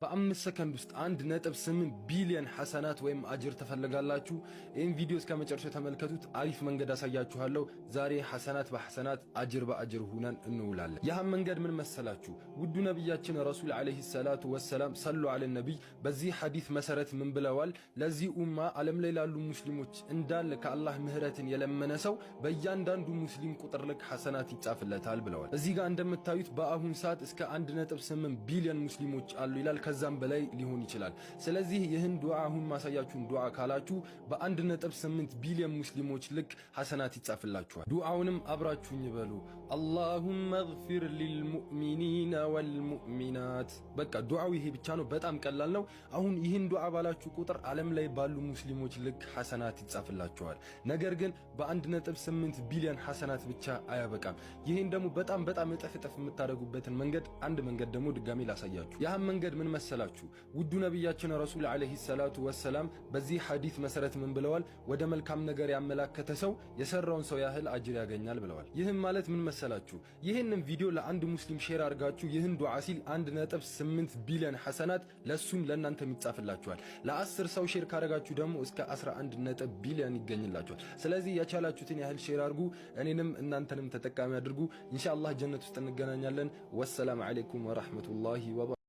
በ5 ሰከንድ ውስጥ 1.8 ቢሊዮን ሐሰናት ወይም አጅር ተፈልጋላችሁ። ይህን ቪዲዮ እስከ መጨረሻው ተመልከቱት። አሪፍ መንገድ አሳያችኋለሁ። ዛሬ ሐሰናት በሐሰናት አጅር በአጅር ሆነን እንውላለን። ያህ መንገድ ምን መሰላችሁ? ውዱ ነብያችን ረሱል አለይሂ ሰላቱ ወሰላም ሰሉ ዐለ ነብይ በዚህ ሐዲስ መሰረት ምን ብለዋል? ለዚህ ኡማ ዓለም ላይ ላሉ ሙስሊሞች እንዳለ ከአላህ ምህረትን የለመነ ሰው በእያንዳንዱ ሙስሊም ቁጥር ልክ ሐሰናት ይጻፍለታል ብለዋል። እዚህ ጋር እንደምታዩት በአሁን ሰዓት እስከ 1.8 ቢሊዮን ሙስሊሞች አሉ ይላል። ከዛም በላይ ሊሆን ይችላል። ስለዚህ ይህን ዱዓ አሁን ማሳያችሁን ዱዓ ካላችሁ በ1.8 ቢሊዮን ሙስሊሞች ልክ ሐሰናት ይጻፍላችኋል። ዱዓውንም አብራችሁኝ በሉ። አላሁመ እግፊር ሊልሙእሚኒና ወልሙእሚናት። በቃ ዱዓው ይሄ ብቻ ነው። በጣም ቀላል ነው። አሁን ይህን ዱዓ ባላችሁ ቁጥር ዓለም ላይ ባሉ ሙስሊሞች ልክ ሐሰናት ይጻፍላችኋል። ነገር ግን በ1.8 ቢሊዮን ሐሰናት ብቻ አያበቃም። ይህን ደግሞ በጣም እጥፍ የምታደርጉበትን መንገድ አንድ መንገድ ደግሞ ድጋሚ ላሳያችሁ። ያህ መንገድ ምን መሰላችሁ? ውዱ ነብያችን ረሱል አለይሂ ሰላቱ ወሰላም በዚህ ሐዲስ መሰረት ምን ብለዋል? ወደ መልካም ነገር ያመላከተ ሰው የሰራውን ሰው ያህል አጅር ያገኛል ብለዋል። ይህም ማለት ምን መሰላችሁ? ይህንን ቪዲዮ ለአንድ ሙስሊም ሼር አድርጋችሁ ይህን ዱዓ ሲል 1.8 ቢሊዮን ሐሰናት ለሱም ለእናንተም ይጻፍላችኋል። ለ10 ሰው ሼር ካደረጋችሁ ደግሞ እስከ 11 ቢሊዮን ይገኝላችኋል። ስለዚህ የቻላችሁትን ያህል ሼር አድርጉ። እኔንም እናንተንም ተጠቃሚ አድርጉ። ኢንሻአላህ ጀነት ውስጥ እንገናኛለን። ወሰላም አለይኩም ወራህመቱላሂ ወበረካቱ።